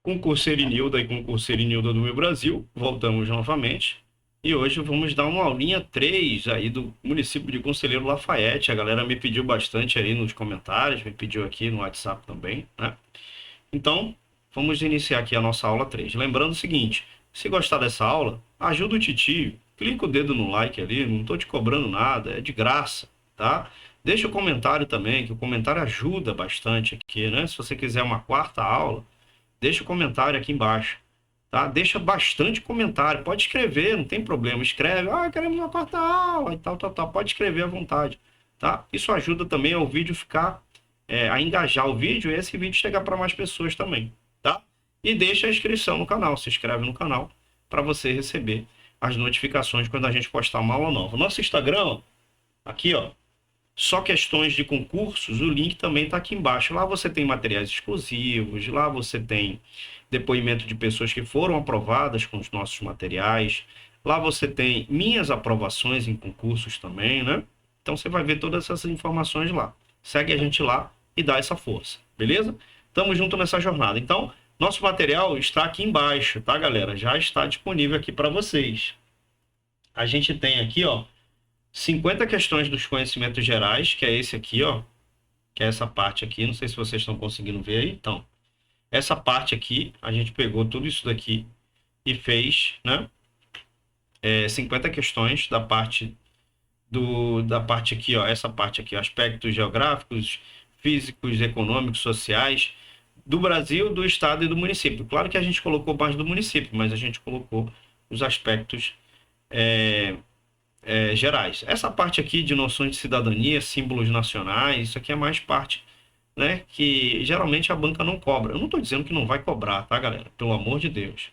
Concurseiro Nilda e concurseiro Nilda do meu Brasil, voltamos novamente. E hoje vamos dar uma aulinha 3 aí do município de Conselheiro Lafayette. A galera me pediu bastante aí nos comentários, me pediu aqui no WhatsApp também, né? Então, vamos iniciar aqui a nossa aula 3. Lembrando o seguinte, se gostar dessa aula, ajuda o titio, clica o dedo no like ali, não estou te cobrando nada, é de graça, tá? Deixa o comentário também, que o comentário ajuda bastante aqui, né? Se você quiser uma quarta aula, deixa o comentário aqui embaixo, tá? Deixa bastante comentário, pode escrever, não tem problema, escreve, queremos uma quarta aula e tal, tal, tal, pode escrever à vontade, tá? Isso ajuda também ao vídeo ficar, a engajar o vídeo e esse vídeo chegar para mais pessoas também, tá? E deixa a inscrição no canal, se inscreve no canal para você receber as notificações quando a gente postar uma aula nova. Nosso Instagram, aqui, ó, só questões de concursos, o link também está aqui embaixo. Lá você tem materiais exclusivos, lá você tem depoimento de pessoas que foram aprovadas com os nossos materiais. Lá você tem minhas aprovações em concursos também, né? Então você vai ver todas essas informações lá. Segue a gente lá e dá essa força, beleza? Tamo junto nessa jornada. Então, nosso material está aqui embaixo, tá, galera? Já está disponível aqui para vocês. A gente tem aqui, ó, 50 questões dos conhecimentos gerais, que é esse aqui, ó, que é essa parte aqui, não sei se vocês estão conseguindo ver aí, então, essa parte aqui, a gente pegou tudo isso daqui e fez, né, 50 questões da parte aqui, ó, essa parte aqui, aspectos geográficos, físicos, econômicos, sociais, do Brasil, do estado e do município. Claro que a gente colocou mais do município, mas a gente colocou os aspectos gerais. Essa parte aqui de noções de cidadania, símbolos nacionais, isso aqui é mais parte, né, que geralmente a banca não cobra. Eu não estou dizendo que não vai cobrar, tá, galera? Pelo amor de Deus.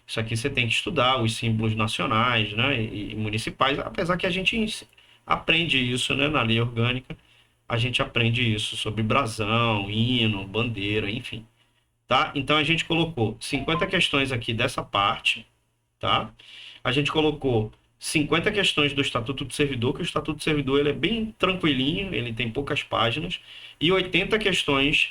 Isso aqui você tem que estudar, os símbolos nacionais, né, e municipais, apesar que a gente aprende isso, né, na lei orgânica, a gente aprende isso sobre brasão, hino, bandeira, enfim. Tá? Então a gente colocou 50 questões aqui dessa parte, tá? A gente colocou 50 questões do Estatuto do Servidor, que o Estatuto do Servidor ele é bem tranquilinho, ele tem poucas páginas, e 80 questões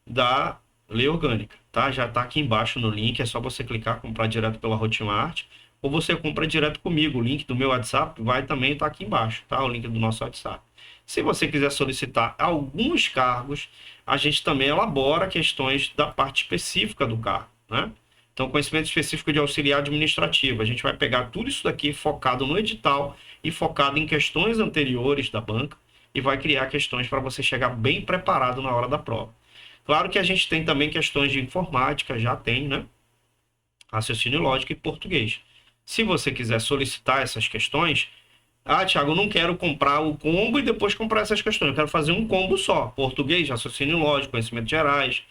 da Lei Orgânica, tá? Já está aqui embaixo no link, é só você clicar, comprar direto pela Hotmart, ou você compra direto comigo, o link do meu WhatsApp vai também estar aqui embaixo, tá? O link do nosso WhatsApp. Se você quiser solicitar alguns cargos, a gente também elabora questões da parte específica do cargo, né? Então, conhecimento específico de auxiliar administrativo. A gente vai pegar tudo isso daqui focado no edital e focado em questões anteriores da banca e vai criar questões para você chegar bem preparado na hora da prova. Claro que a gente tem também questões de informática, já tem, né? Raciocínio lógico e português. Se você quiser solicitar essas questões, Thiago, eu não quero comprar o combo e depois comprar essas questões. Eu quero fazer um combo só. Português, raciocínio lógico, conhecimentos gerais,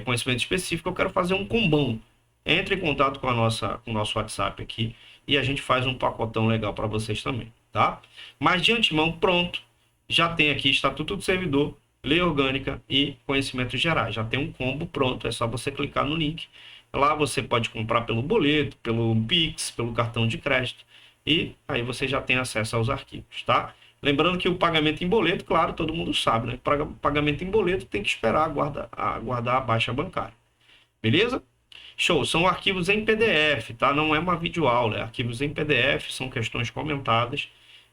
conhecimento específico. Eu quero fazer um combão. Entre em contato com com o nosso WhatsApp aqui e a gente faz um pacotão legal para vocês também, tá? Mas de antemão, pronto. Já tem aqui Estatuto do Servidor, Lei Orgânica e Conhecimentos Gerais. Já tem um combo pronto. É só você clicar no link. Lá você pode comprar pelo boleto, pelo Pix, pelo cartão de crédito. E aí você já tem acesso aos arquivos, tá? Lembrando que o pagamento em boleto, claro, todo mundo sabe, né? Pagamento em boleto tem que esperar aguardar a baixa bancária. Beleza? Show. São arquivos em PDF, tá? Não é uma videoaula, é arquivos em PDF, são questões comentadas.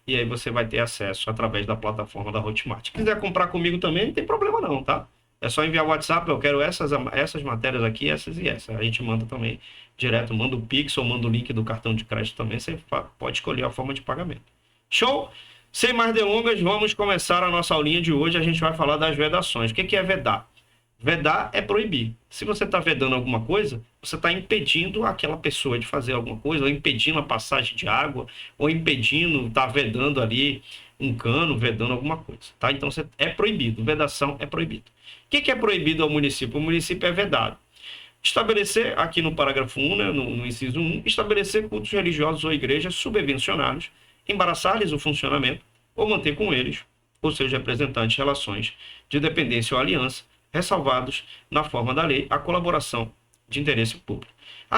E aí você vai ter acesso através da plataforma da Hotmart. Se quiser comprar comigo também, não tem problema não, tá? É só enviar o WhatsApp, eu quero essas matérias aqui, essas e essas. A gente manda também direto, manda o Pix ou manda o link do cartão de crédito também, você pode escolher a forma de pagamento. Show? Sem mais delongas, vamos começar a nossa aulinha de hoje. A gente vai falar das vedações. O que é vedar? Vedar é proibir. Se você está vedando alguma coisa, você está impedindo aquela pessoa de fazer alguma coisa, ou impedindo a passagem de água, ou impedindo, está vedando ali um cano, vedando alguma coisa, tá? Então, é proibido. Vedação é proibido. O que é proibido ao município? O município é vedado. Estabelecer, aqui no parágrafo 1, né, no inciso 1, estabelecer cultos religiosos ou igrejas subvencionados, embaraçar-lhes o funcionamento, ou manter com eles, ou seus representantes, relações de dependência ou aliança, ressalvados na forma da lei, a colaboração de interesse público.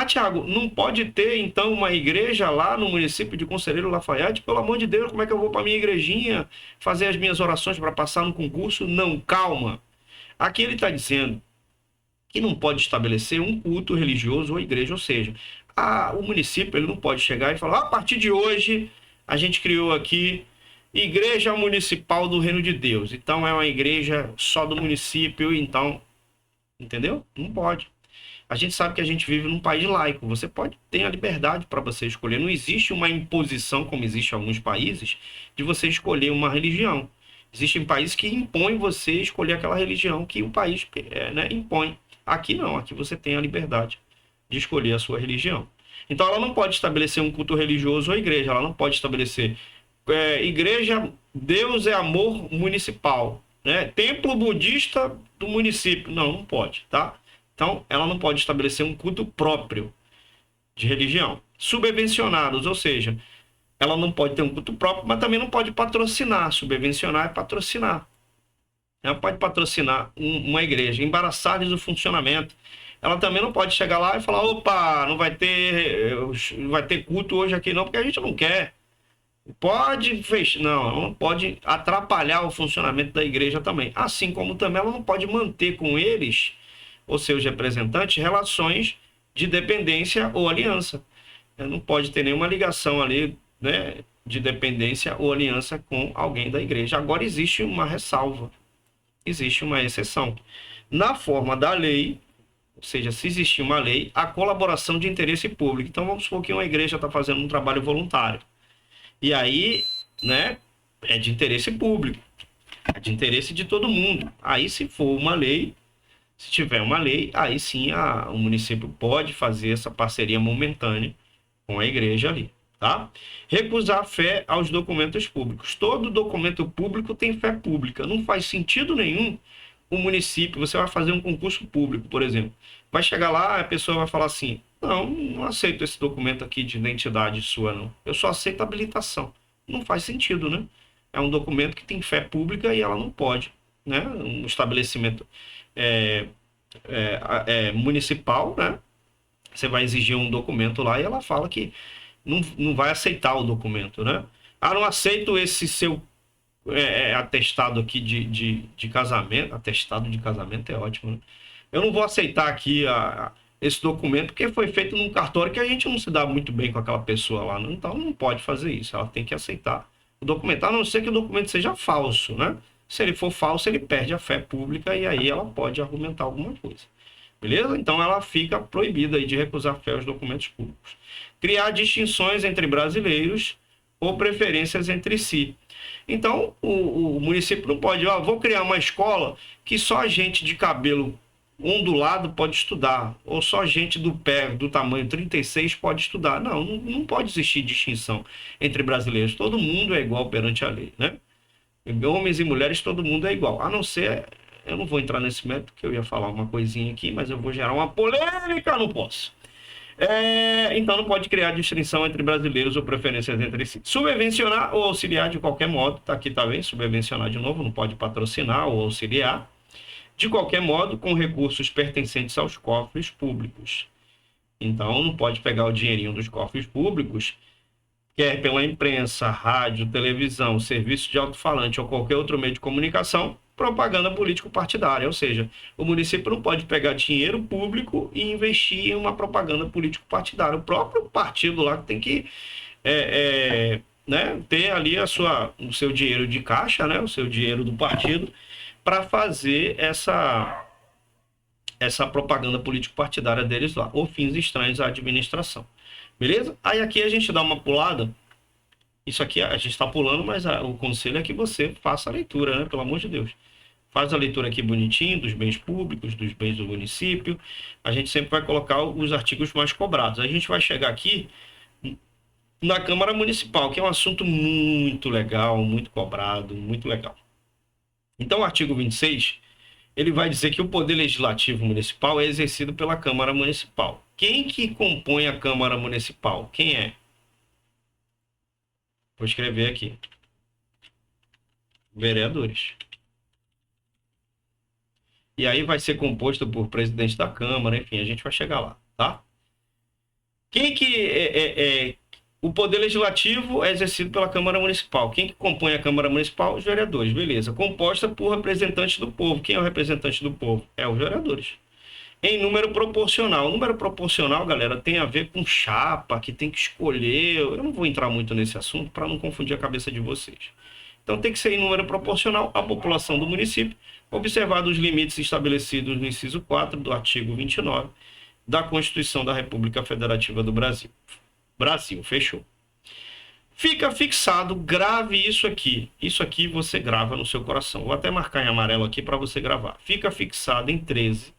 Thiago, não pode ter, então, uma igreja lá no município de Conselheiro Lafayette? Pelo amor de Deus, como é que eu vou para minha igrejinha fazer as minhas orações para passar no concurso? Não, calma. Aqui ele está dizendo que não pode estabelecer um culto religioso ou igreja, ou seja, o município ele não pode chegar e falar, a partir de hoje a gente criou aqui Igreja Municipal do Reino de Deus, então é uma igreja só do município, então, entendeu? Não pode. A gente sabe que a gente vive num país laico, você pode ter a liberdade para você escolher, não existe uma imposição, como existe em alguns países, de você escolher uma religião. Existem países que impõem você escolher aquela religião que o país né, impõe. Aqui não, aqui você tem a liberdade de escolher a sua religião. Então ela não pode estabelecer um culto religioso ou igreja, ela não pode estabelecer igreja Deus é Amor Municipal, né? Templo budista do município. Não, não pode, tá? Então ela não pode estabelecer um culto próprio de religião. Subvencionados, ou seja, ela não pode ter um culto próprio, mas também não pode patrocinar. Subvencionar é patrocinar. Ela pode patrocinar uma igreja, embaraçados do funcionamento. Ela também não pode chegar lá e falar, opa, não vai ter culto hoje aqui não, porque a gente não quer. Pode fechar, não, ela não pode atrapalhar o funcionamento da igreja também. Assim como também ela não pode manter com eles, ou seus representantes, relações de dependência ou aliança. Ela não pode ter nenhuma ligação ali, né, de dependência ou aliança com alguém da igreja. Agora existe uma ressalva, existe uma exceção. Na forma da lei, ou seja, se existir uma lei, a colaboração de interesse público. Então vamos supor que uma igreja está fazendo um trabalho voluntário. E aí, né, é de interesse público, é de interesse de todo mundo. Aí, se for uma lei, se tiver uma lei, aí sim o município pode fazer essa parceria momentânea com a igreja ali, tá? Recusar fé aos documentos públicos. Todo documento público tem fé pública. Não faz sentido nenhum o município, você vai fazer um concurso público, por exemplo. Vai chegar lá, a pessoa vai falar assim, não aceito esse documento aqui de identidade sua, não. Eu só aceito a habilitação. Não faz sentido, né? É um documento que tem fé pública e ela não pode, né? Um estabelecimento municipal, né? Você vai exigir um documento lá e ela fala que não vai aceitar o documento, né? Não aceito esse seu atestado aqui de casamento. Atestado de casamento é ótimo, né? Eu não vou aceitar aqui esse documento porque foi feito num cartório que a gente não se dá muito bem com aquela pessoa lá, né? Então não pode fazer isso, ela tem que aceitar o documento, a não ser que o documento seja falso, né? Se ele for falso, ele perde a fé pública e aí ela pode argumentar alguma coisa. Beleza? Então ela fica proibida aí de recusar fé aos documentos públicos. Criar distinções entre brasileiros ou preferências entre si. Então o município não pode, vou criar uma escola que só gente de cabelo ondulado pode estudar, ou só gente do pé do tamanho 36 pode estudar. Não pode existir distinção entre brasileiros. Todo mundo é igual perante a lei, né? Homens e mulheres, todo mundo é igual. A não ser, eu não vou entrar nesse método, que eu ia falar uma coisinha aqui, mas eu vou gerar uma polêmica, não posso. Então não pode criar distinção entre brasileiros ou preferências entre si. Subvencionar ou auxiliar de qualquer modo, tá aqui, tá bem? Subvencionar de novo, não pode patrocinar ou auxiliar. De qualquer modo, com recursos pertencentes aos cofres públicos. Então, não pode pegar o dinheirinho dos cofres públicos, quer pela imprensa, rádio, televisão, serviço de alto-falante ou qualquer outro meio de comunicação, propaganda político-partidária. Ou seja, o município não pode pegar dinheiro público e investir em uma propaganda político-partidária. O próprio partido lá tem que né, ter ali o seu dinheiro de caixa, né, o seu dinheiro do partido, para fazer essa propaganda político-partidária deles lá, ou fins estranhos à administração. Beleza? Aí aqui a gente dá uma pulada. Isso aqui a gente está pulando, mas o conselho é que você faça a leitura, né? Pelo amor de Deus. Faz a leitura aqui bonitinho, dos bens públicos, dos bens do município. A gente sempre vai colocar os artigos mais cobrados. A gente vai chegar aqui na Câmara Municipal, que é um assunto muito legal, muito cobrado, muito legal. Então, o artigo 26, ele vai dizer que o poder legislativo municipal é exercido pela Câmara Municipal. Quem que compõe a Câmara Municipal? Quem é? Vou escrever aqui. Vereadores. E aí vai ser composto por presidente da Câmara, enfim, a gente vai chegar lá, tá? Quem que o poder legislativo é exercido pela Câmara Municipal. Quem que compõe a Câmara Municipal? Os vereadores, beleza. Composta por representantes do povo. Quem é o representante do povo? É os vereadores. em número proporcional. O número proporcional, galera, tem a ver com chapa, que tem que escolher. Eu não vou entrar muito nesse assunto para não confundir a cabeça de vocês. Então tem que ser em número proporcional à população do município, observados os limites estabelecidos no inciso 4 do artigo 29 da Constituição da República Federativa do Brasil. Brasil, fechou. Fica fixado, grave isso aqui. Isso aqui você grava no seu coração. Vou até marcar em amarelo aqui para você gravar. Fica fixado em 13.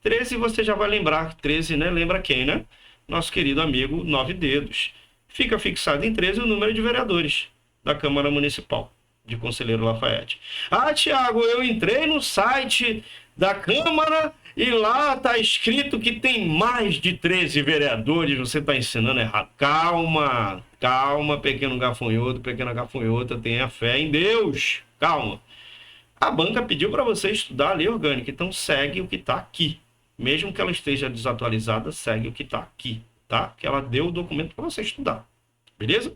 13 você já vai lembrar. 13, né? Lembra quem, né? Nosso querido amigo Nove Dedos. Fica fixado em 13 o número de vereadores da Câmara Municipal de Conselheiro Lafaiete. Ah, Tiago, eu entrei no site da Câmara e lá está escrito que tem mais de 13 vereadores. Você está ensinando errado. Calma, calma, pequena gafanhota, tenha fé em Deus. Calma. A banca pediu para você estudar a lei orgânica, então segue o que está aqui. Mesmo que ela esteja desatualizada, segue o que está aqui, tá? Que ela deu o documento para você estudar. Beleza?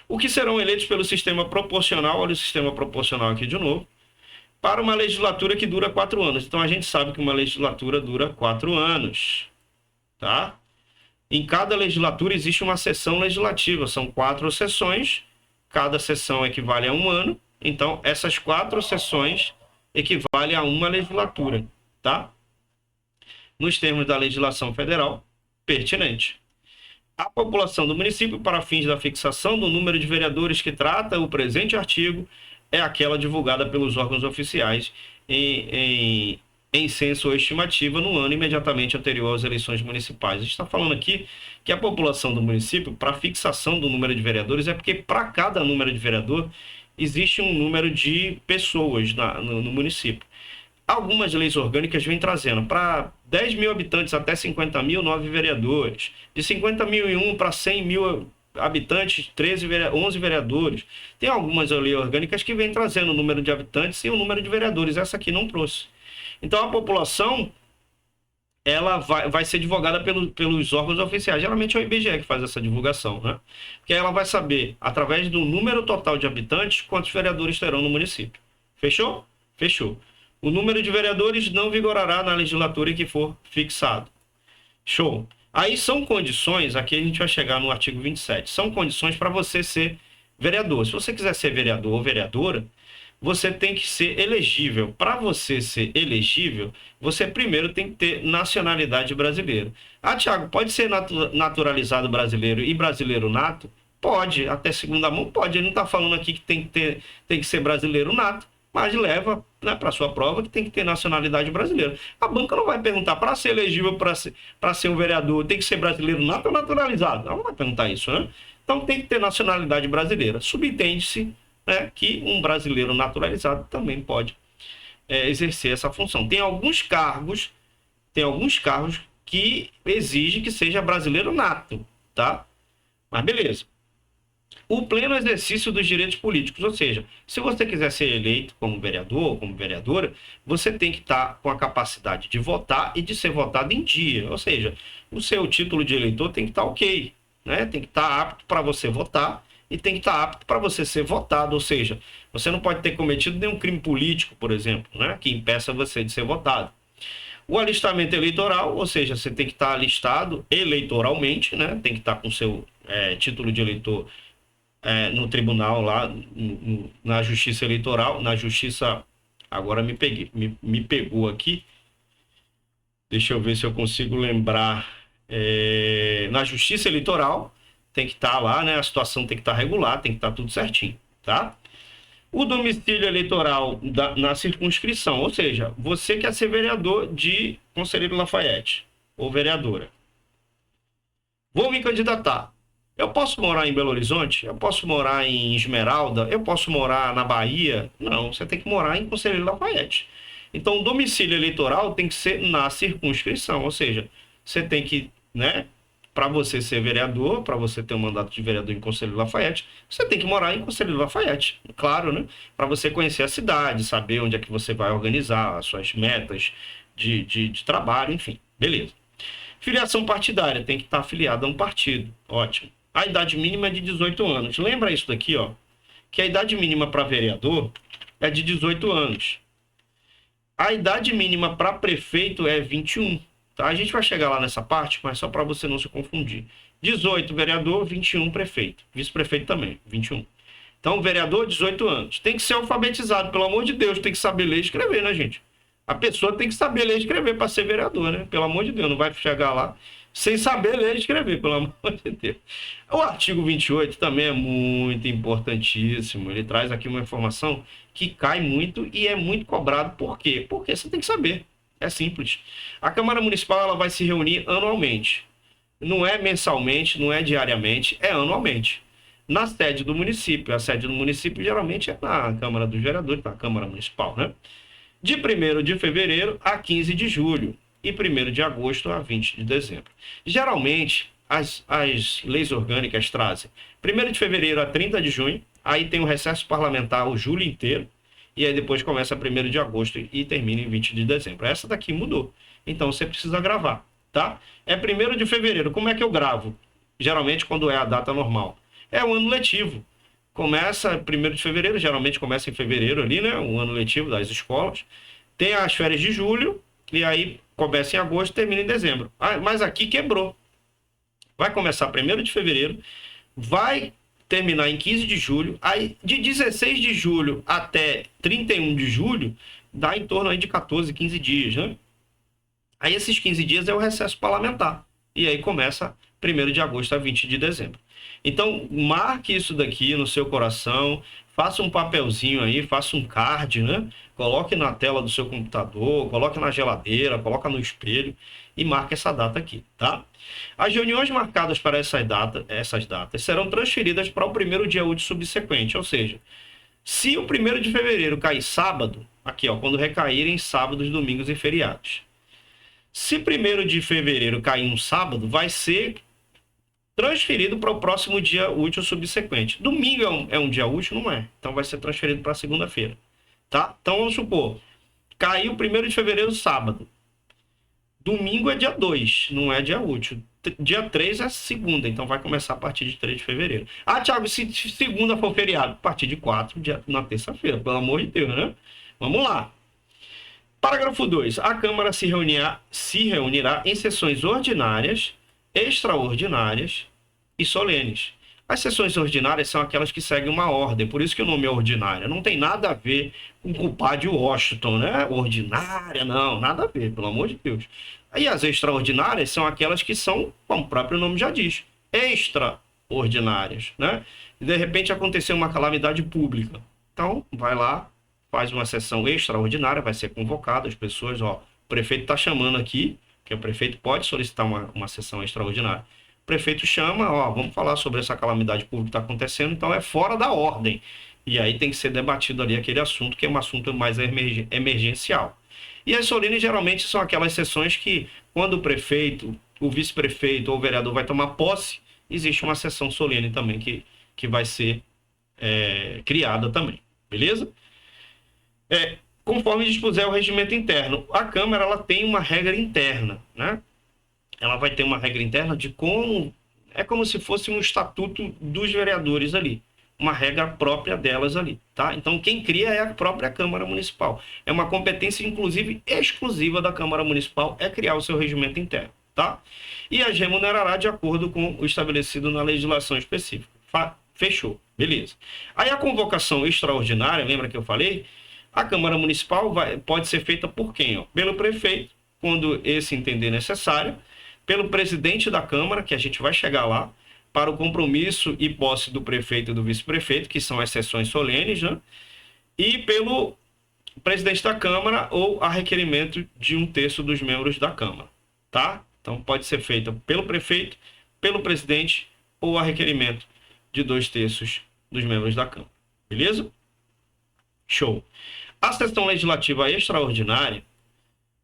O que serão eleitos pelo sistema proporcional, olha o sistema proporcional aqui de novo, para uma legislatura que dura 4 anos. Então, a gente sabe que uma legislatura dura 4 anos, tá? Em cada legislatura existe uma sessão legislativa, são 4 sessões, cada sessão equivale a 1 ano, então essas 4 sessões equivalem a uma legislatura, tá? Nos termos da legislação federal pertinente. A população do município, para fins da fixação do número de vereadores que trata o presente artigo, é aquela divulgada pelos órgãos oficiais em censo ou estimativa no ano imediatamente anterior às eleições municipais. A gente está falando aqui que a população do município, para fixação do número de vereadores, é porque para cada número de vereador existe um número de pessoas no município. Algumas leis orgânicas vêm trazendo para 10 mil habitantes até 50 mil, 9 vereadores. De 50 mil e 1 para 100 mil habitantes, 11 vereadores. Tem algumas leis orgânicas que vêm trazendo o número de habitantes e o número de vereadores. Essa aqui não trouxe. Então, a população ela vai ser divulgada pelos órgãos oficiais. Geralmente é o IBGE que faz essa divulgação, né? Porque ela vai saber, através do número total de habitantes, quantos vereadores terão no município. Fechou? Fechou. O número de vereadores não vigorará na legislatura em que for fixado. Show. Aí são condições, aqui a gente vai chegar no artigo 27, são condições para você ser vereador. Se você quiser ser vereador ou vereadora, você tem que ser elegível. Para você ser elegível, você primeiro tem que ter nacionalidade brasileira. Ah, Tiago, pode ser naturalizado brasileiro e brasileiro nato? Pode, até segunda mão pode. Ele não está falando aqui que tem que ser brasileiro nato, mas leva, né, para sua prova que tem que ter nacionalidade brasileira. A banca não vai perguntar, para ser elegível, para ser um vereador, tem que ser brasileiro nato ou naturalizado? Ela não vai perguntar isso, né? Então tem que ter nacionalidade brasileira. Subentende-se, né, que um brasileiro naturalizado também pode exercer essa função. Tem alguns cargos que exigem que seja brasileiro nato, tá? Mas beleza. O pleno exercício dos direitos políticos, ou seja, se você quiser ser eleito como vereador ou como vereadora, você tem que estar com a capacidade de votar e de ser votado em dia, ou seja, o seu título de eleitor tem que estar ok, né? Tem que estar apto para você votar e tem que estar apto para você ser votado, ou seja, você não pode ter cometido nenhum crime político, por exemplo, né, que impeça você de ser votado. O alistamento eleitoral, ou seja, você tem que estar alistado eleitoralmente, né? Tem que estar com seu título de eleitor no tribunal lá, na justiça eleitoral, na justiça, agora me pegou aqui, deixa eu ver se eu consigo lembrar, na justiça eleitoral, tem que estar lá, né, a situação tem que estar regular, tem que estar tudo certinho, tá? O domicílio eleitoral na circunscrição, ou seja, você quer ser vereador de Conselheiro Lafaiete, ou vereadora. Vou me candidatar. Eu posso morar em Belo Horizonte? Eu posso morar em Esmeralda? Eu posso morar na Bahia? Não, você tem que morar em Conselheiro Lafaiete. Então, o domicílio eleitoral tem que ser na circunscrição, ou seja, você tem que, né, para você ser vereador, para você ter um mandato de vereador em Conselheiro Lafaiete, você tem que morar em Conselheiro Lafaiete, claro, né? Para você conhecer a cidade, saber onde é que você vai organizar as suas metas de trabalho, enfim, beleza. Filiação partidária, tem que estar afiliado a um partido, ótimo. A idade mínima é de 18 anos. Lembra isso daqui, ó? Que a idade mínima para vereador é de 18 anos. A idade mínima para prefeito é 21. Tá? A gente vai chegar lá nessa parte, mas só para você não se confundir. 18 vereador, 21 prefeito. Vice-prefeito também, 21. Então, vereador, 18 anos. Tem que ser alfabetizado, pelo amor de Deus, tem que saber ler e escrever, né, gente? A pessoa tem que saber ler e escrever para ser vereador, né? Pelo amor de Deus, não vai chegar lá sem saber ler e escrever, pelo amor de Deus. O artigo 28 também é muito importantíssimo. Ele traz aqui uma informação que cai muito e é muito cobrado. Por quê? Porque você tem que saber. É simples. A Câmara Municipal ela vai se reunir anualmente. Não é mensalmente, não é diariamente, é anualmente. Na sede do município. A sede do município geralmente é na Câmara dos Vereadores, na Câmara Municipal, né? De 1º de fevereiro a 15 de julho e 1º de agosto a 20 de dezembro. Geralmente, as leis orgânicas trazem 1º de fevereiro a 30 de junho, aí tem o recesso parlamentar o julho inteiro, e aí depois começa 1º de agosto e termina em 20 de dezembro. Essa daqui mudou, então você precisa gravar, tá? É 1º de fevereiro, como é que eu gravo? Geralmente quando é a data normal. É o ano letivo. Começa 1º de fevereiro, geralmente começa em fevereiro ali, né? O ano letivo das escolas. Tem as férias de julho, e aí começa em agosto e termina em dezembro. Ah, mas aqui quebrou. Vai começar 1º de fevereiro, vai terminar em 15 de julho, aí de 16 de julho até 31 de julho, dá em torno aí de 14, 15 dias, né? Aí esses 15 dias é o recesso parlamentar. E aí começa 1º de agosto a 20 de dezembro. Então, marque isso daqui no seu coração, faça um papelzinho aí, faça um card, né? Coloque na tela do seu computador, coloque na geladeira, coloque no espelho e marque essa data aqui, tá? As reuniões marcadas para essas datas serão transferidas para o 1º dia útil subsequente, ou seja, se o 1º de fevereiro cair sábado, aqui ó, quando recaírem sábados, domingos e feriados. Se 1º de fevereiro cair um sábado, vai ser transferido para o próximo dia útil subsequente. Domingo é um dia útil? Não é. Então vai ser transferido para segunda-feira. Tá? Então vamos supor, caiu 1º de fevereiro sábado. Domingo é dia 2, não é dia útil. Dia 3 é segunda, então vai começar a partir de 3 de fevereiro. Ah, Thiago, se segunda for feriado, a partir de 4, na terça-feira, pelo amor de Deus, né? Vamos lá. Parágrafo 2. A Câmara se reunirá em sessões ordinárias, extraordinárias e solenes. As sessões ordinárias são aquelas que seguem uma ordem, por isso que o nome é ordinária. Não tem nada a ver com o compadre Washington, né? Ordinária, não, nada a ver, pelo amor de Deus. Aí as extraordinárias são aquelas que são, como o próprio nome já diz, extraordinárias, né? E de repente aconteceu uma calamidade pública. Então, vai lá, faz uma sessão extraordinária, vai ser convocado, as pessoas, ó, o prefeito está chamando aqui, que o prefeito pode solicitar uma sessão extraordinária. O prefeito chama, ó, vamos falar sobre essa calamidade pública que está acontecendo, então é fora da ordem. E aí tem que ser debatido ali aquele assunto, que é um assunto mais emergencial. E as solenes geralmente são aquelas sessões que, quando o prefeito, o vice-prefeito ou o vereador vai tomar posse, existe uma sessão solene também que vai ser criada também, beleza? Conforme dispuser o regimento interno, a Câmara ela tem uma regra interna, né? Ela vai ter uma regra interna de como... É como se fosse um estatuto dos vereadores ali. Uma regra própria delas ali, tá? Então, quem cria é a própria Câmara Municipal. É uma competência, inclusive, exclusiva da Câmara Municipal, é criar o seu regimento interno, tá? E as remunerará de acordo com o estabelecido na legislação específica. Fechou, beleza. Aí a convocação extraordinária, lembra que eu falei? A Câmara Municipal pode ser feita por quem? Ó? Pelo prefeito, quando esse entender necessário, pelo presidente da Câmara, que a gente vai chegar lá, para o compromisso e posse do prefeito e do vice-prefeito, que são as sessões solenes, né? E pelo presidente da Câmara ou a requerimento de 1/3 dos membros da Câmara, tá? Então pode ser feita pelo prefeito, pelo presidente ou a requerimento de 2/3 dos membros da Câmara, beleza? Show. A sessão legislativa extraordinária,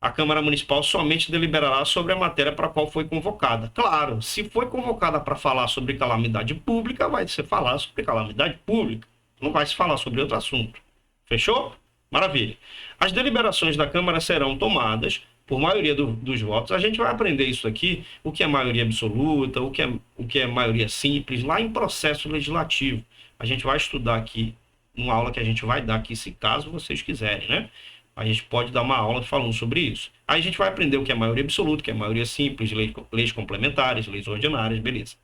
a Câmara Municipal somente deliberará sobre a matéria para a qual foi convocada. Claro, se foi convocada para falar sobre calamidade pública, vai se falar sobre calamidade pública. Não vai se falar sobre outro assunto. Fechou? Maravilha. As deliberações da Câmara serão tomadas por maioria dos votos. A gente vai aprender isso aqui, o que é maioria absoluta, o que é maioria simples, lá em processo legislativo. A gente vai estudar aqui, numa aula que a gente vai dar aqui, se caso vocês quiserem, né? A gente pode dar uma aula falando sobre isso. Aí a gente vai aprender o que é maioria absoluta, o que é maioria simples, leis complementares, leis ordinárias, beleza.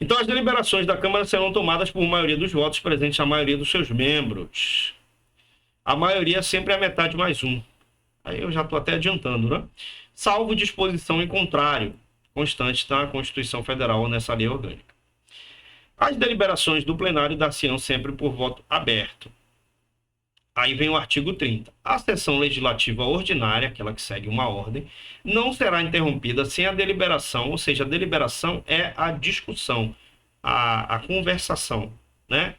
Então, as deliberações da Câmara serão tomadas por maioria dos votos presentes na maioria dos seus membros. A maioria sempre é a metade mais um. Aí eu já estou até adiantando, né? Salvo disposição em contrário, constante na Constituição Federal ou nessa lei orgânica. As deliberações do plenário dar-se-ão sempre por voto aberto. Aí vem o artigo 30. A sessão legislativa ordinária, aquela que segue uma ordem, não será interrompida sem a deliberação, ou seja, a deliberação é a discussão, a conversação, né?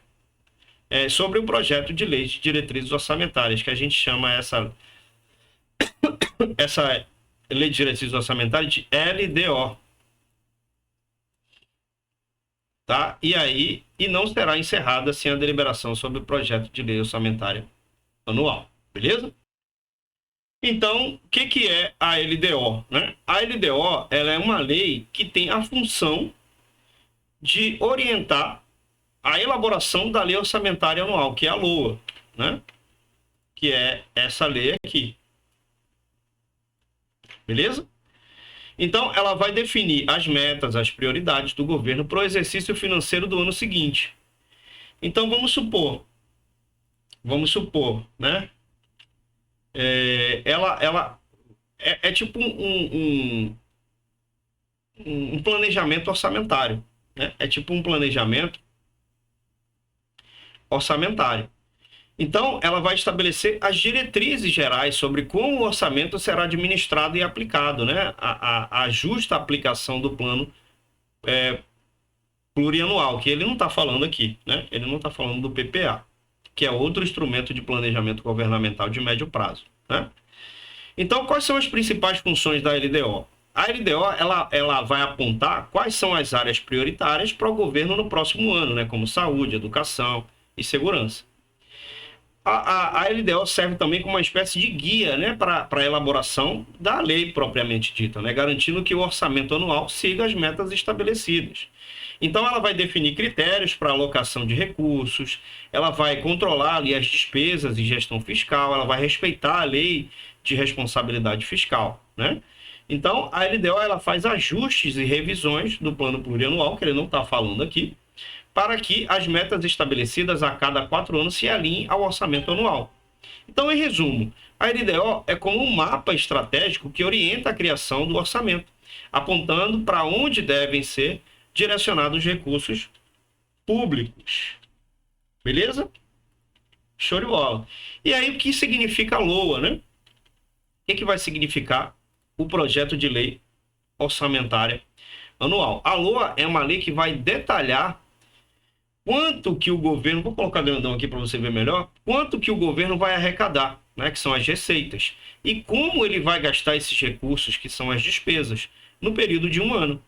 Sobre o projeto de lei de diretrizes orçamentárias, que a gente chama essa lei de diretrizes orçamentárias de LDO. Tá? E não será encerrada sem a deliberação sobre o projeto de lei orçamentária anual, beleza? Então, o que é a LDO, né? A LDO, ela é uma lei que tem a função de orientar a elaboração da lei orçamentária anual, que é a LOA, né? Que é essa lei aqui. Beleza? Então, ela vai definir as metas, as prioridades do governo para o exercício financeiro do ano seguinte. Então, vamos supor, né? Ela é tipo um planejamento orçamentário, né? É tipo um planejamento orçamentário. Então, ela vai estabelecer as diretrizes gerais sobre como o orçamento será administrado e aplicado, né? A justa aplicação do plano plurianual, que ele não está falando aqui, né? Ele não está falando do PPA, que é outro instrumento de planejamento governamental de médio prazo, né? Então, quais são as principais funções da LDO? A LDO, ela vai apontar quais são as áreas prioritárias para o governo no próximo ano, né? Como saúde, educação e segurança. A LDO serve também como uma espécie de guia, né, para a elaboração da lei propriamente dita, né, garantindo que o orçamento anual siga as metas estabelecidas. Então, ela vai definir critérios para alocação de recursos, ela vai controlar ali as despesas e gestão fiscal, ela vai respeitar a lei de responsabilidade fiscal, né? Então, a LDO ela faz ajustes e revisões do plano plurianual, que ele não está falando aqui, para que as metas estabelecidas a cada 4 anos se alinhem ao orçamento anual. Então, em resumo, a LDO é como um mapa estratégico que orienta a criação do orçamento, apontando para onde devem ser direcionados os recursos públicos. Beleza? Show de bola. E aí, o que significa a LOA, né? O que vai significar o projeto de lei orçamentária anual? A LOA é uma lei que vai detalhar quanto que o governo, vou colocar grandão aqui para você ver melhor, quanto que o governo vai arrecadar, né, que são as receitas, e como ele vai gastar esses recursos, que são as despesas, no período de um ano.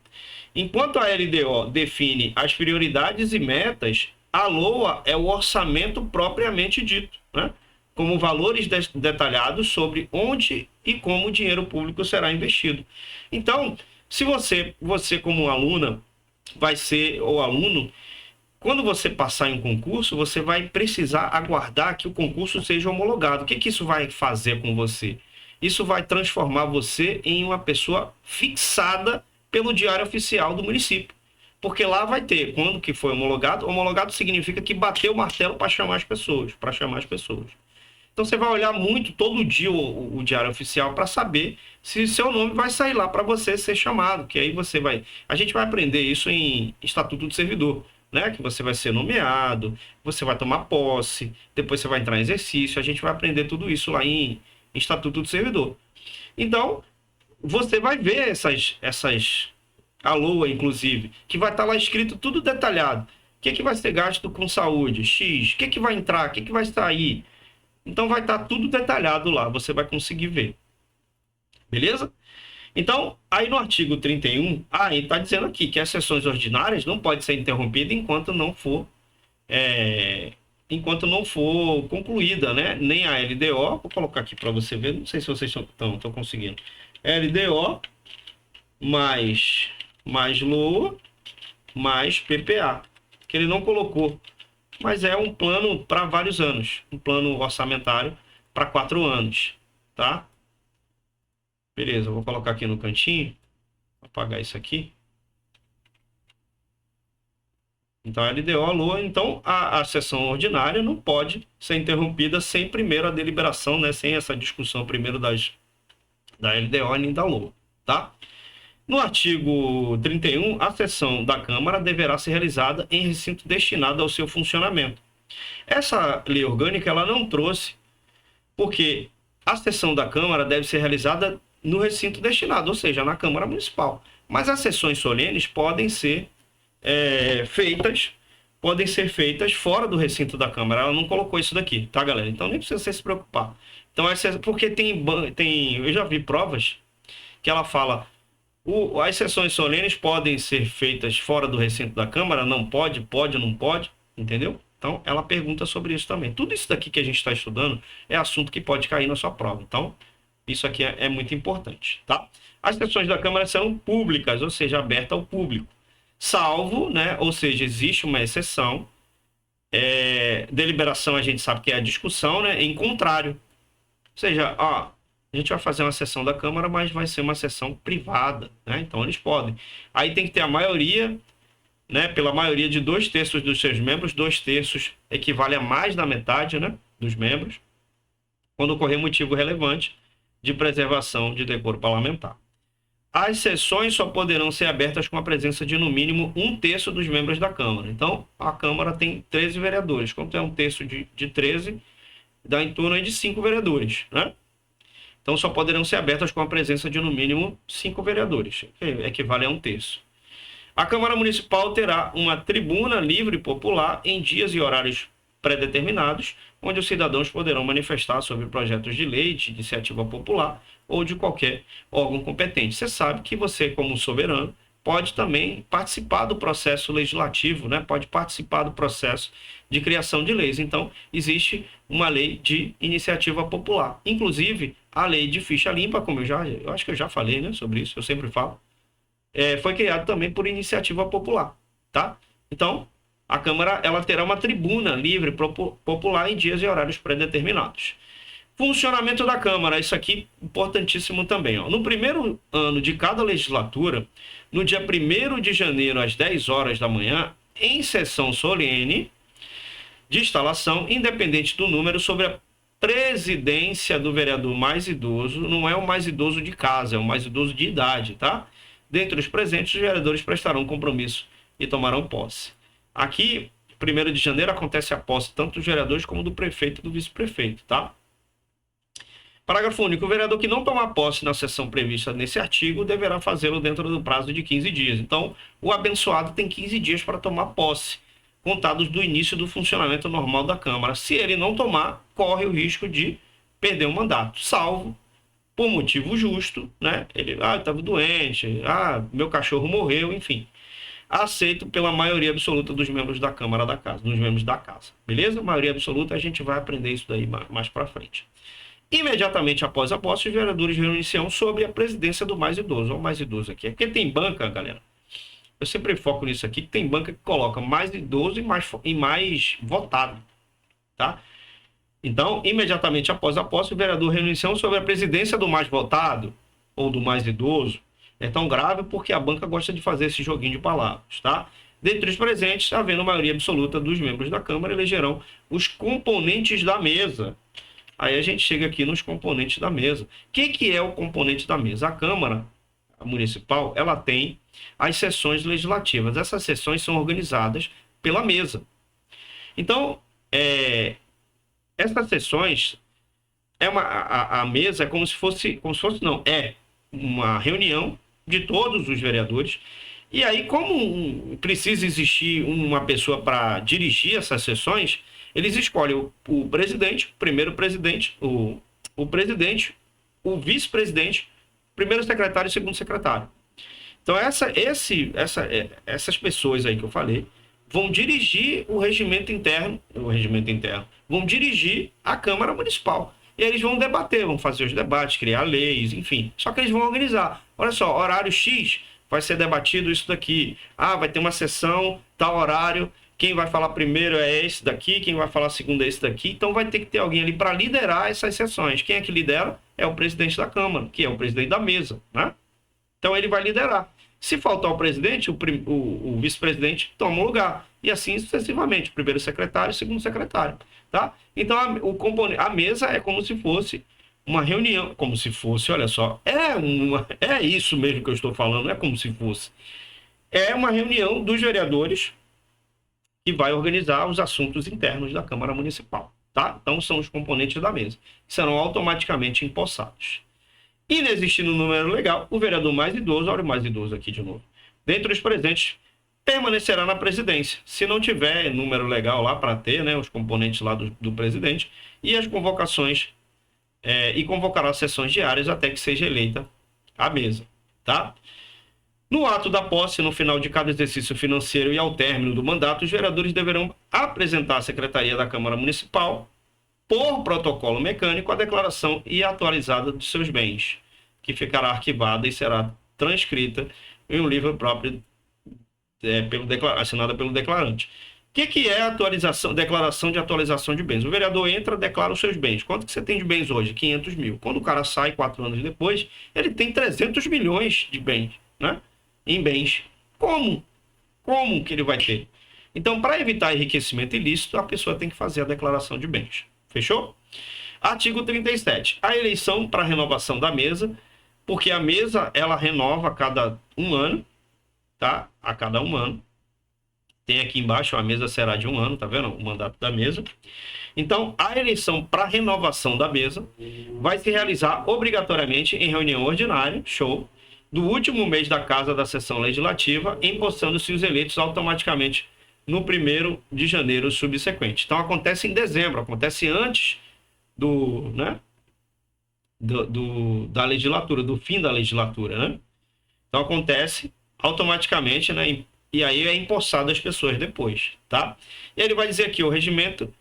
Enquanto a LDO define as prioridades e metas, a LOA é o orçamento propriamente dito, né, como valores detalhados sobre onde e como o dinheiro público será investido. Então, se você como aluna vai ser, ou aluno, quando você passar em um concurso, você vai precisar aguardar que o concurso seja homologado. O que isso vai fazer com você? Isso vai transformar você em uma pessoa fixada pelo Diário Oficial do município. Porque lá vai ter, quando que foi homologado, homologado significa que bateu o martelo para chamar as pessoas, Então você vai olhar muito todo dia o Diário Oficial para saber se seu nome vai sair lá para você ser chamado, que aí você vai... A gente vai aprender isso em Estatuto do Servidor, né? Que você vai ser nomeado, você vai tomar posse, depois você vai entrar em exercício, a gente vai aprender tudo isso lá em Estatuto do Servidor. Então, você vai ver a LOA, inclusive, que vai estar lá escrito tudo detalhado. O que vai ser gasto com saúde? X. O que vai entrar? O que vai sair? Então, vai estar tudo detalhado lá, você vai conseguir ver. Beleza? Então, aí no artigo 31, ele está dizendo aqui que as sessões ordinárias não podem ser interrompidas enquanto não for concluída, né? Nem a LDO, vou colocar aqui para você ver, não sei se vocês estão conseguindo. LDO mais LOA mais PPA, que ele não colocou, mas é um plano para vários anos, um plano orçamentário para 4 anos, tá? Beleza, eu vou colocar aqui no cantinho, apagar isso aqui. Então, a LDO, a LOA, então a sessão ordinária não pode ser interrompida sem primeiro a deliberação, né? Sem essa discussão primeiro da LDO nem da LOA, tá? No artigo 31, a sessão da Câmara deverá ser realizada em recinto destinado ao seu funcionamento. Essa lei orgânica, ela não trouxe, porque a sessão da Câmara deve ser realizada no recinto destinado, ou seja, na Câmara Municipal. Mas as sessões solenes podem ser feitas fora do recinto da Câmara. Ela não colocou isso daqui, tá, galera? Então nem precisa você se preocupar. Então, porque eu já vi provas que ela fala, as sessões solenes podem ser feitas fora do recinto da Câmara, não pode, pode, não pode, entendeu? Então, ela pergunta sobre isso também. Tudo isso daqui que a gente está estudando é assunto que pode cair na sua prova. Então, isso aqui é muito importante, tá? As sessões da Câmara serão públicas, ou seja, abertas ao público. Salvo, né? Ou seja, existe uma exceção. Deliberação a gente sabe que é a discussão, né? Em contrário. Ou seja, a gente vai fazer uma sessão da Câmara, mas vai ser uma sessão privada, né? Então eles podem. Aí tem que ter a maioria, né? Pela maioria de 2/3 dos seus membros, 2/3 equivale a mais da metade, né? Dos membros, quando ocorrer motivo relevante de preservação de decoro parlamentar. As sessões só poderão ser abertas com a presença de, no mínimo, 1/3 dos membros da Câmara. Então, a Câmara tem 13 vereadores. Quando é 1/3 de 13, dá em torno de 5 vereadores, né? Então, só poderão ser abertas com a presença de, no mínimo, 5 vereadores, que equivale a 1/3. A Câmara Municipal terá uma tribuna livre e popular em dias e horários pré-determinados, onde os cidadãos poderão manifestar sobre projetos de lei, de iniciativa popular ou de qualquer órgão competente. Você sabe que você, como soberano, pode também participar do processo legislativo, né? Pode participar do processo de criação de leis. Então, existe uma lei de iniciativa popular. Inclusive, a lei de ficha limpa, como eu acho que eu já falei, né, sobre isso, eu sempre falo, foi criado também por iniciativa popular, tá? Então, a Câmara, ela terá uma tribuna livre popular em dias e horários pré-determinados. Funcionamento da Câmara, isso aqui importantíssimo também, ó. No primeiro ano de cada legislatura, no dia 1º de janeiro, às 10 horas da manhã, em sessão solene de instalação, independente do número, sobre a presidência do vereador mais idoso, não é o mais idoso de casa, é o mais idoso de idade, tá? Dentre os presentes, os vereadores prestarão compromisso e tomarão posse. Aqui, 1º de janeiro, acontece a posse tanto dos vereadores como do prefeito e do vice-prefeito, tá? Parágrafo único. O vereador que não tomar posse na sessão prevista nesse artigo deverá fazê-lo dentro do prazo de 15 dias. Então, o abençoado tem 15 dias para tomar posse, contados do início do funcionamento normal da Câmara. Se ele não tomar, corre o risco de perder o mandato, salvo por motivo justo, né? Ele, estava doente, meu cachorro morreu, enfim. Aceito pela maioria absoluta dos membros da Câmara da Casa, dos membros da Casa. Beleza? Maioria absoluta, a gente vai aprender isso daí mais para frente. Imediatamente após a posse, os vereadores renunciam sobre a presidência do mais idoso. Olha o mais idoso aqui. É porque tem banca, galera. Eu sempre foco nisso aqui, que tem banca que coloca mais idoso e mais votado, tá? Então, imediatamente após a posse, o vereador renunciam sobre a presidência do mais votado ou do mais idoso. É tão grave porque a banca gosta de fazer esse joguinho de palavras, tá? Dentre os presentes, havendo maioria absoluta dos membros da Câmara, elegerão os componentes da mesa. Aí a gente chega aqui nos componentes da mesa. O que é o componente da mesa? A Câmara Municipal, ela tem as sessões legislativas. Essas sessões são organizadas pela mesa. Então, essas sessões, a mesa é como se fosse, não, é uma reunião de todos os vereadores. E aí, como precisa existir uma pessoa para dirigir essas sessões, eles escolhem o presidente, o primeiro presidente, o presidente, o vice-presidente, primeiro secretário e segundo secretário. Então, essas pessoas aí que eu falei vão dirigir o regimento interno, vão dirigir a Câmara Municipal. E aí eles vão debater, vão fazer os debates, criar leis, enfim. Só que eles vão organizar. Olha só, horário X vai ser debatido isso daqui. Vai ter uma sessão, tal horário, quem vai falar primeiro é esse daqui, quem vai falar segundo é esse daqui. Então vai ter que ter alguém ali para liderar essas sessões. Quem é que lidera? É o presidente da Câmara, que é o presidente da mesa, né? Então ele vai liderar. Se faltar o presidente, o vice-presidente toma o lugar. E assim sucessivamente. O primeiro secretário, o segundo secretário. Tá? Então a mesa é como se fosse uma reunião. Como se fosse, olha só. É isso mesmo que eu estou falando, não é como se fosse. É uma reunião dos vereadores que vai organizar os assuntos internos da Câmara Municipal. Tá? Então são os componentes da mesa. Que serão automaticamente empossados. Inexistindo um número legal, o vereador mais idoso, olha o mais idoso aqui de novo, dentre os presentes, permanecerá na presidência. Se não tiver número legal lá para ter, né, os componentes lá do presidente, e as convocações, e convocará sessões diárias até que seja eleita a mesa. Tá? No ato da posse, no final de cada exercício financeiro e ao término do mandato, os vereadores deverão apresentar à Secretaria da Câmara Municipal, por protocolo mecânico, a declaração e atualizada dos seus bens, que ficará arquivada e será transcrita em um livro próprio assinada pelo declarante. O que é a declaração de atualização de bens? O vereador entra, declara os seus bens. Quanto que você tem de bens hoje? 500 mil. Quando o cara sai 4 anos depois, ele tem 300 milhões de bens, né? Em bens. Como? Como que ele vai ter? Então, para evitar enriquecimento ilícito, a pessoa tem que fazer a declaração de bens. Fechou? Artigo 37. A eleição para renovação da mesa, porque a mesa ela renova a cada um ano, tá? A cada um ano. Tem aqui embaixo, a mesa será de um ano, tá vendo? O mandato da mesa. Então, a eleição para renovação da mesa vai se realizar obrigatoriamente em reunião ordinária, show, do último mês da casa da sessão legislativa, empossando-se os eleitos automaticamente no 1º de janeiro subsequente. Então, acontece em dezembro, acontece antes da legislatura, do fim da legislatura, né? Então, acontece automaticamente, né? E aí é empossado as pessoas depois, tá? E ele vai dizer aqui, o regimento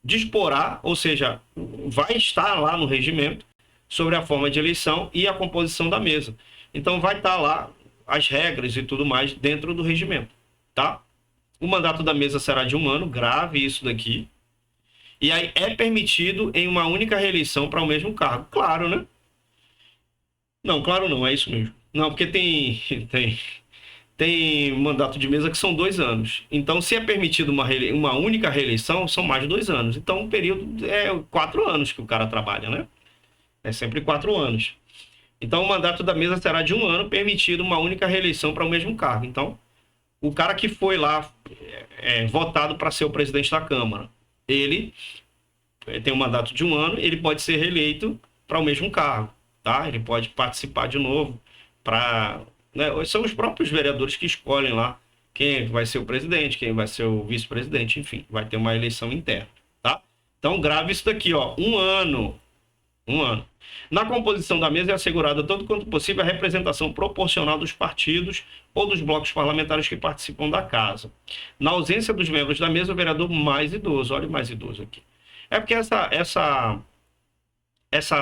disporá, ou seja, vai estar lá no regimento, sobre a forma de eleição e a composição da mesa. Então, vai estar lá as regras e tudo mais dentro do regimento, tá? O mandato da mesa será de um ano, grave isso daqui. E aí é permitido em uma única reeleição para o mesmo cargo. Claro, né? Não, claro não, é isso mesmo. Não, porque tem mandato de mesa que são 2 anos. Então, se é permitido uma única reeleição, são mais de 2 anos. Então, o período é 4 anos que o cara trabalha, né? É sempre 4 anos. Então, o mandato da mesa será de um ano, permitido uma única reeleição para o mesmo cargo. Então, o cara que foi lá votado para ser o presidente da Câmara, ele tem um mandato de um ano, ele pode ser reeleito para o mesmo cargo, tá? Ele pode participar de novo né? São os próprios vereadores que escolhem lá quem vai ser o presidente, quem vai ser o vice-presidente, enfim, vai ter uma eleição interna, tá? Então, grave isso daqui, ó, um ano. Na composição da mesa é assegurada tanto quanto possível a representação proporcional dos partidos ou dos blocos parlamentares que participam da casa. Na ausência dos membros da mesa, o vereador mais idoso, olha o mais idoso aqui. É porque essa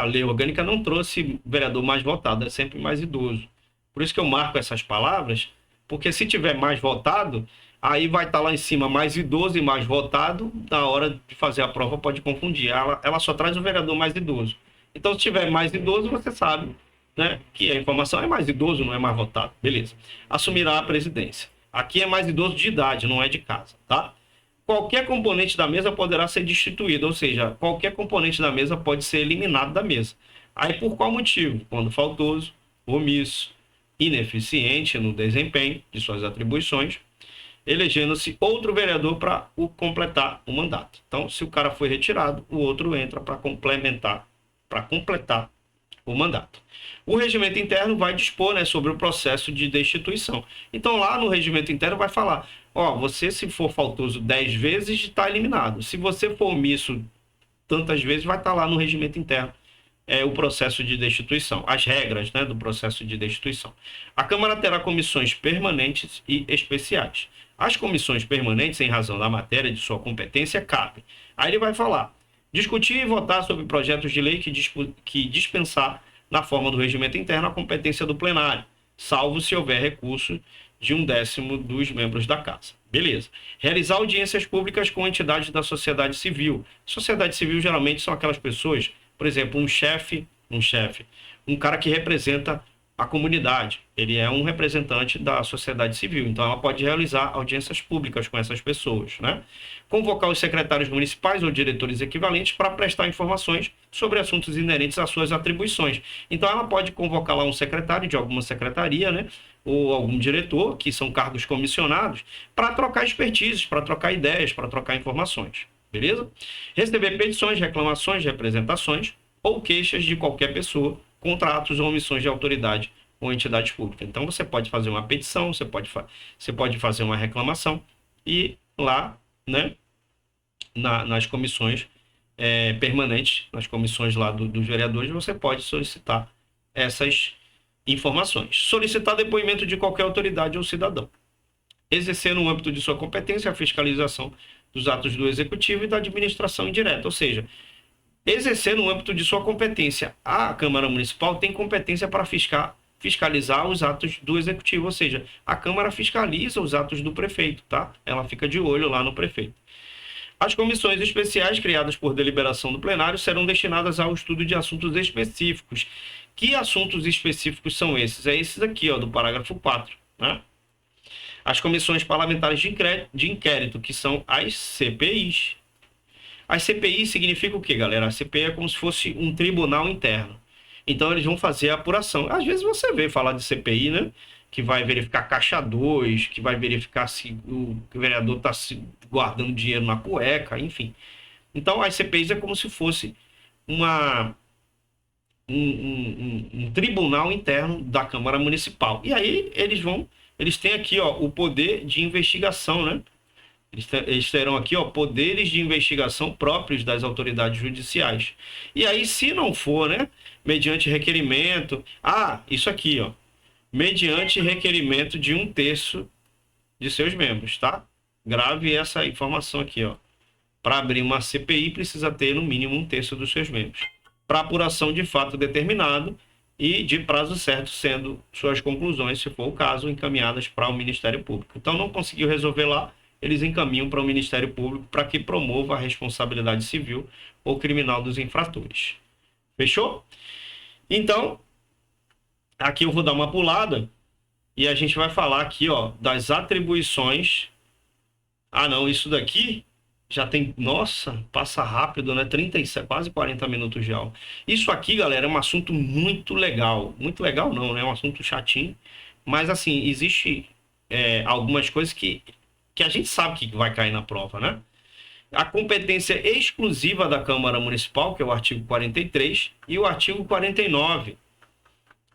lei orgânica não trouxe vereador mais votado, é sempre mais idoso. Por isso que eu marco essas palavras, porque se tiver mais votado, aí vai estar lá em cima mais idoso e mais votado, na hora de fazer a prova pode confundir. Ela só traz o vereador mais idoso. Então, se tiver mais idoso, você sabe, né, que a informação é mais idoso, não é mais votado. Beleza. Assumirá a presidência. Aqui é mais idoso de idade, não é de casa, tá? Qualquer componente da mesa poderá ser destituído, ou seja, qualquer componente da mesa pode ser eliminado da mesa. Aí, por qual motivo? Quando faltoso, omisso, ineficiente no desempenho de suas atribuições, elegendo-se outro vereador para completar o mandato. Então, se o cara foi retirado, o outro entra para completar o mandato. O regimento interno vai dispor, né, sobre o processo de destituição. Então, lá no regimento interno vai falar, ó, você se for faltoso 10 vezes, está eliminado. Se você for omisso tantas vezes, vai estar lá no regimento interno o processo de destituição, as regras, né, do processo de destituição. A Câmara terá comissões permanentes e especiais. As comissões permanentes, em razão da matéria de sua competência, cabem. Aí ele vai falar, discutir e votar sobre projetos de lei que dispensar, na forma do regimento interno, a competência do plenário, salvo se houver recurso de 1/10 dos membros da casa. Beleza. Realizar audiências públicas com entidades da sociedade civil. Sociedade civil geralmente são aquelas pessoas, por exemplo, um cara que representa a comunidade. Ele é um representante da sociedade civil, então ela pode realizar audiências públicas com essas pessoas, né? Convocar os secretários municipais ou diretores equivalentes para prestar informações sobre assuntos inerentes às suas atribuições. Então ela pode convocar lá um secretário de alguma secretaria, né? Ou algum diretor, que são cargos comissionados, para trocar expertises, para trocar ideias, para trocar informações. Beleza? Receber petições, reclamações, representações ou queixas de qualquer pessoa contra atos ou omissões de autoridade ou entidade pública. Então, você pode fazer uma petição, você pode fazer uma reclamação e lá, né, nas comissões permanentes, nas comissões lá dos vereadores, você pode solicitar essas informações. Solicitar depoimento de qualquer autoridade ou cidadão. Exercer no âmbito de sua competência a fiscalização dos atos do executivo e da administração indireta, ou seja, exercer no âmbito de sua competência. A Câmara Municipal tem competência para fiscalizar os atos do Executivo, ou seja, a Câmara fiscaliza os atos do prefeito, tá? Ela fica de olho lá no prefeito. As comissões especiais criadas por deliberação do plenário serão destinadas ao estudo de assuntos específicos. Que assuntos específicos são esses? É esses aqui, ó, do parágrafo 4, né? As comissões parlamentares de inquérito, que são as CPIs. As CPIs significa o quê, galera? A CPI é como se fosse um tribunal interno. Então, eles vão fazer a apuração. Às vezes você vê falar de CPI, né? Que vai verificar caixa 2, que vai verificar se o vereador está guardando dinheiro na cueca, enfim. Então, as CPIs é como se fosse um tribunal interno da Câmara Municipal. E aí, eles têm aqui, ó, o poder de investigação, né? Eles terão aqui, ó, poderes de investigação próprios das autoridades judiciais. E aí, se não for, né, mediante requerimento... isso aqui, ó. Mediante requerimento de 1/3 de seus membros, tá? Grave essa informação aqui, ó. Para abrir uma CPI, precisa ter, no mínimo, 1/3 dos seus membros. Para apuração de fato determinado e de prazo certo, sendo suas conclusões, se for o caso, encaminhadas para o Ministério Público. Então, não conseguiu resolver lá, eles encaminham para o Ministério Público para que promova a responsabilidade civil ou criminal dos infratores. Fechou? Então, aqui eu vou dar uma pulada e a gente vai falar aqui, ó, das atribuições. Não, isso daqui já tem... Nossa, passa rápido, né? 37, quase 40 minutos de aula. Isso aqui, galera, é um assunto muito legal. Muito legal não, né? É um assunto chatinho. Mas, assim, existe algumas coisas que a gente sabe que vai cair na prova, né? A competência exclusiva da Câmara Municipal, que é o artigo 43, e o artigo 49,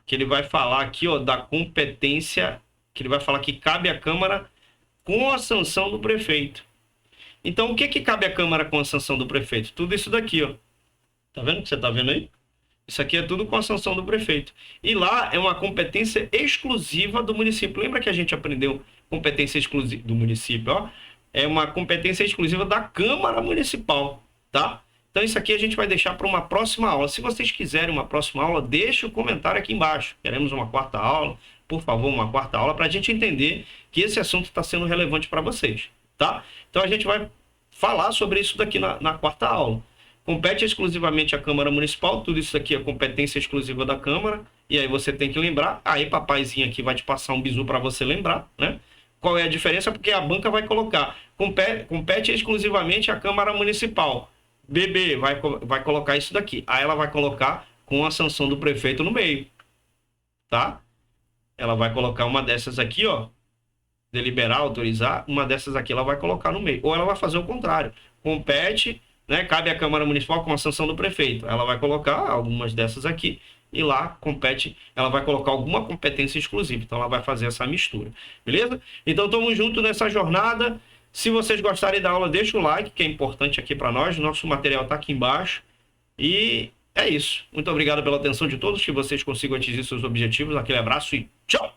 que ele vai falar aqui, ó, da competência, que ele vai falar que cabe à Câmara com a sanção do prefeito. Então, o que cabe à Câmara com a sanção do prefeito? Tudo isso daqui, ó. Tá vendo o que você tá vendo aí? Isso aqui é tudo com a sanção do prefeito. E lá é uma competência exclusiva do município. Lembra que a gente aprendeu competência exclusiva do município, ó? É uma competência exclusiva da Câmara Municipal, tá? Então, isso aqui a gente vai deixar para uma próxima aula. Se vocês quiserem uma próxima aula, deixe o comentário aqui embaixo. Queremos uma quarta aula, por favor, uma quarta aula, para a gente entender que esse assunto está sendo relevante para vocês, tá? Então, a gente vai falar sobre isso daqui na quarta aula. Compete exclusivamente à Câmara Municipal, tudo isso aqui é competência exclusiva da Câmara, e aí você tem que lembrar, aí papaizinho aqui vai te passar um bizu para você lembrar, né? Qual é a diferença? Porque a banca vai colocar, compete exclusivamente à Câmara Municipal. BB vai colocar isso daqui. Aí ela vai colocar com a sanção do prefeito no meio, tá? Ela vai colocar uma dessas aqui, ó, deliberar, autorizar, uma dessas aqui ela vai colocar no meio. Ou ela vai fazer o contrário. Compete, né, cabe à Câmara Municipal com a sanção do prefeito. Ela vai colocar algumas dessas aqui e lá compete, ela vai colocar alguma competência exclusiva. Então ela vai fazer essa mistura, beleza? Então estamos juntos nessa jornada. Se vocês gostarem da aula, deixa o like, que é importante aqui para nós. Nosso material está aqui embaixo. E é isso. Muito obrigado pela atenção de todos, que vocês consigam atingir seus objetivos. Aquele abraço e tchau!